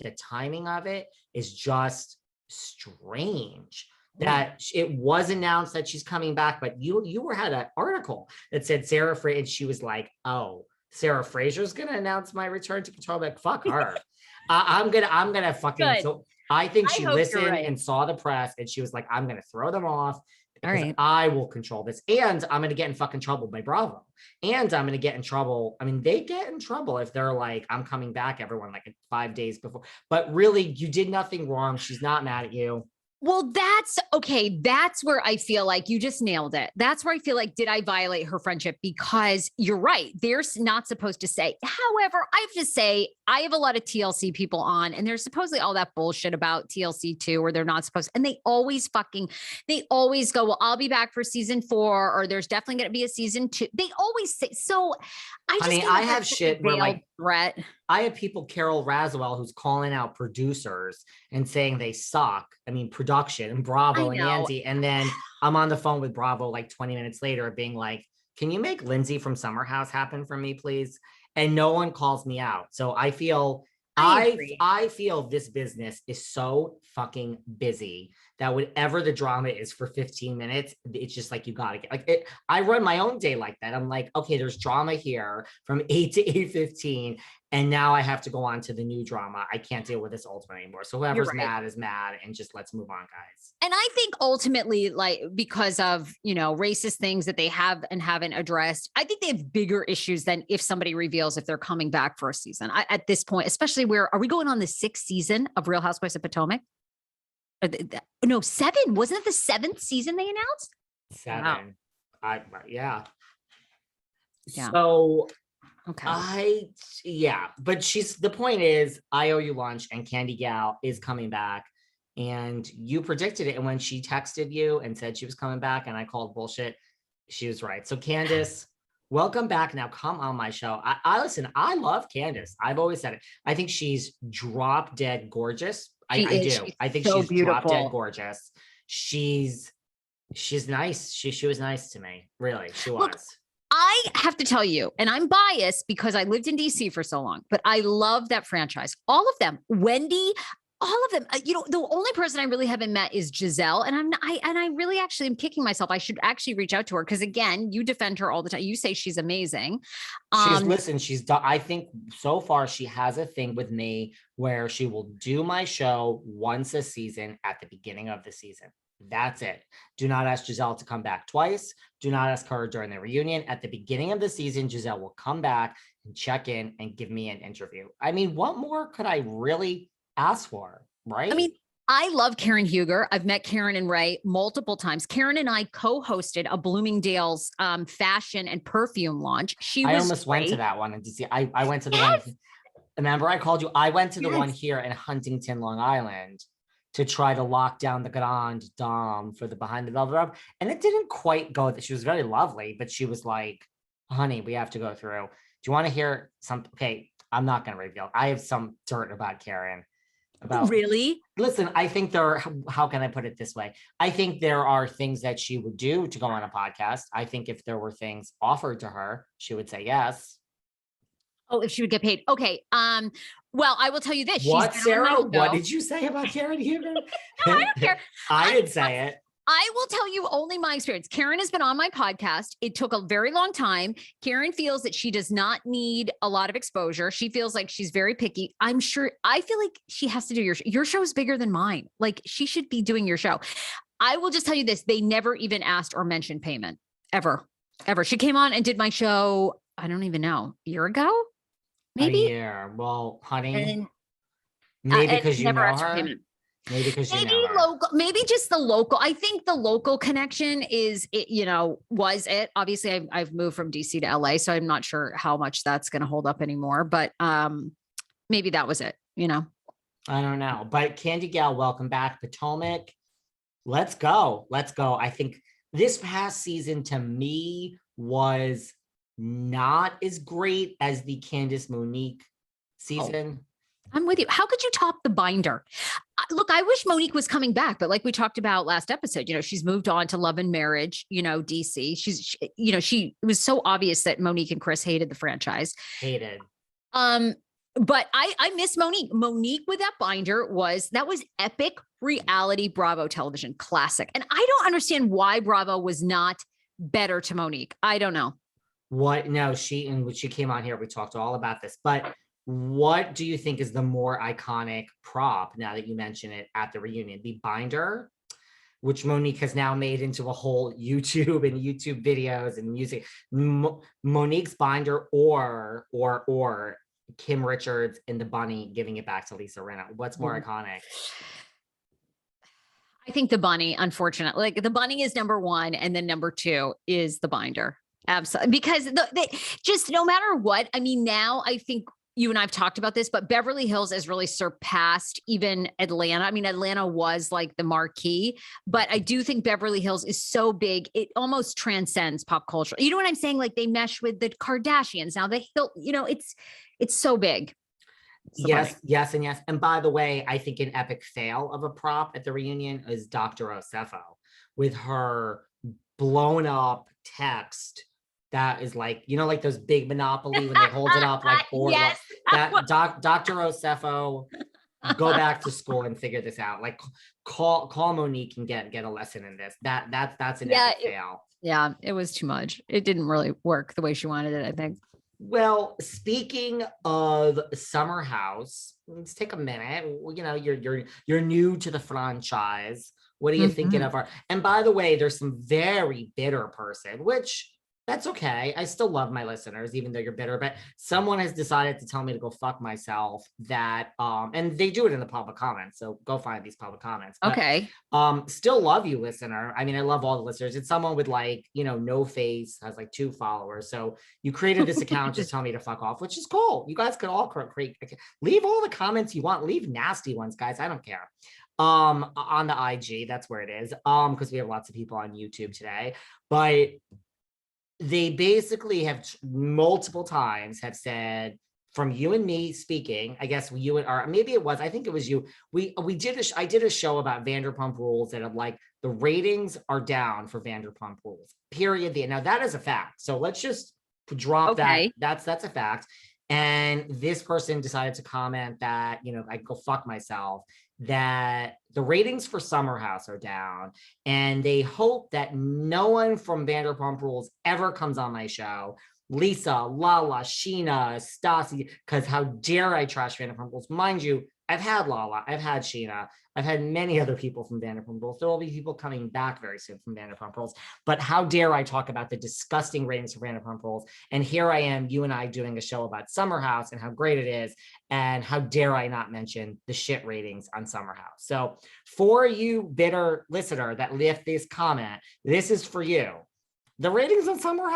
the timing of it is just strange. That it was announced that she's coming back, but you had an article that said Sarah Fraser, and she was like, "Oh, Sarah Fraser's gonna announce my return to Potomac. Fuck her. I'm gonna fucking." Good. So I think she listened and saw the press, and she was like, "I'm gonna throw them off because I will control this, and I'm gonna get in fucking trouble by Bravo, and I'm gonna get in trouble." I mean, they get in trouble if they're like, "I'm coming back, everyone," like 5 days before. But really, you did nothing wrong. She's not mad at you. Well, that's okay. That's where I feel like you just nailed it. That's where I feel like, did I violate her friendship? Because you're right. They're not supposed to say. However, I have to say, I have a lot of TLC people on, and there's supposedly all that bullshit about TLC too, where they're not supposed, and they always go, well, I'll be back for season 4, or there's definitely going to be a season 2. They always say, so I have shit where like threat. I have people, Carol Raswell, who's calling out producers and saying they suck. I mean, production and Bravo and Andy. And then I'm on the phone with Bravo like 20 minutes later being like, can you make Lindsay from Summer House happen for me, please? And no one calls me out. So I feel, I feel this business is so fucking busy that whatever the drama is for 15 minutes, it's just like, you got to get like it. I run my own day like that. I'm like, okay, there's drama here from 8 to 8:15. And now I have to go on to the new drama. I can't deal with this ultimate anymore. So whoever's mad is mad, and just let's move on, guys. And I think ultimately, like, because of, racist things that they have and haven't addressed, I think they have bigger issues than if somebody reveals if they're coming back for a season at this point, especially are we going on the 6th season of Real Housewives of Potomac? No, 7. Wasn't it the 7th season they announced? 7. Wow. Yeah. So okay. But the point is, I owe you lunch, and Candy Gal is coming back, and you predicted it. And when she texted you and said she was coming back and I called bullshit, she was right. So Candiace, welcome back. Now come on my show. I listen, I love Candiace. I've always said it. I think she's drop dead gorgeous. I do. I think so she's beautiful. Drop dead gorgeous. She's nice. She was nice to me. Really, she was. Look, I have to tell you, and I'm biased because I lived in DC for so long, but I love that franchise. All of them. Wendy, all of them. The only person I really haven't met is Giselle, and I really actually am kicking myself. I should actually reach out to her because, again, you defend her all the time. You say she's amazing. I think so far she has a thing with me where she will do my show once a season at the beginning of the season. That's it. Do not ask Giselle to come back twice. Do not ask her during the reunion. At the beginning of the season, Giselle will come back and check in and give me an interview. I mean, what more could I really ask for, right? I mean, I love Karen Huger. I've met Karen and Ray multiple times. Karen and I co-hosted a Bloomingdale's fashion and perfume launch. I almost went to that one in DC. I went to the one. Remember, I called you. I went to the one here in Huntington, Long Island, to try to lock down the Grande Dame for the Behind the Velvet Rope. And it didn't quite go. She was very lovely, but she was like, honey, we have to go through. Do you want to hear some? Okay, I'm not going to reveal. I have some dirt about Karen. Really? Listen, I think how can I put it this way? I think there are things that she would do to go on a podcast. I think if there were things offered to her, she would say yes. Oh, if she would get paid. Okay. Well, I will tell you this. What, Sarah? What did you say about Karen Huger? No, I don't care. I didn't say it. I will tell you only my experience. Karen has been on my podcast. It took a very long time. Karen feels that she does not need a lot of exposure. She feels like she's very picky. I feel like she has to do your show is bigger than mine. Like, she should be doing your show. I will just tell you this. They never even asked or mentioned payment ever. She came on and did my show. I don't even know, a year ago. Maybe. A year. Well, honey, maybe because you know her. Payment. Maybe because you know her. Local, maybe just the local. I think the local connection is, was it. Obviously, I've moved from DC to LA, so I'm not sure how much that's going to hold up anymore. But maybe that was it. I don't know. But Candy Gal, welcome back, Potomac. Let's go. I think this past season to me was not as great as the Candiace Monique season. I'm with you. How could you top the binder? Look, I wish Monique was coming back, but like we talked about last episode, she's moved on to Love and Marriage, DC. It was so obvious that Monique and Chris hated the franchise. Hated. But I miss Monique. Monique with that binder was epic reality Bravo television classic. And I don't understand why Bravo was not better to Monique. I don't know. No, she came on here, we talked all about this, but what do you think is the more iconic prop, now that you mention it, at the reunion? The binder, which Monique has now made into a whole YouTube and YouTube videos and music. Monique's binder, or Kim Richards and the bunny giving it back to Lisa Rinna. What's more iconic? I think the bunny, unfortunately. Like, the bunny is number one, and then number two is the binder. Absolutely. Because just no matter what, I mean, now I think you and I've talked about this, but Beverly Hills has really surpassed even Atlanta. I mean, Atlanta was like the marquee, but I do think Beverly Hills is so big, it almost transcends pop culture. You know what I'm saying? Like, they mesh with the Kardashians now. It's so big. Yes, yes, and yes. And by the way, I think an epic fail of a prop at the reunion is Dr. Osefo with her blown up text. That is like, like those big Monopoly when they hold it up like four. Yes. That Dr. Osefo, go back to school and figure this out. Like, call Monique and get a lesson in this. That's an epic fail. Yeah, it was too much. It didn't really work the way she wanted it, I think. Well, speaking of Summer House, let's take a minute. You're new to the franchise. What are you thinking of? And by the way, there's some very bitter person, which that's okay. I still love my listeners, even though you're bitter, but someone has decided to tell me to go fuck myself, that, and they do it in the public comments. So go find these public comments. But, okay. Still love you, listener. I mean, I love all the listeners. It's someone with like, no face, has like 2 followers. So you created this account to tell me to fuck off, which is cool. You guys could all leave all the comments you want. Leave nasty ones, guys. I don't care. On the IG, that's where it is. Because we have lots of people on YouTube today, but they basically have multiple times have said, from you and me speaking, I guess you and, or maybe it was, I think it was you. I did a show about Vanderpump Rules that like the ratings are down for Vanderpump Rules, period. Now that is a fact. So let's just drop that. That's a fact. And this person decided to comment that, I go fuck myself, that the ratings for Summer House are down, and they hope that no one from Vanderpump Rules ever comes on my show. Lisa, Lala, Sheena, Stassi, because how dare I trash Vanderpump Rules? Mind you, I've had Lala, I've had Sheena, I've had many other people from Vanderpump Rules. There will be people coming back very soon from Vanderpump Rules, but how dare I talk about the disgusting ratings for Vanderpump Rules? And here I am, you and I doing a show about Summer House and how great it is. And how dare I not mention the shit ratings on Summer House? So for you bitter listener that left this comment, this is for you. The ratings on Summer House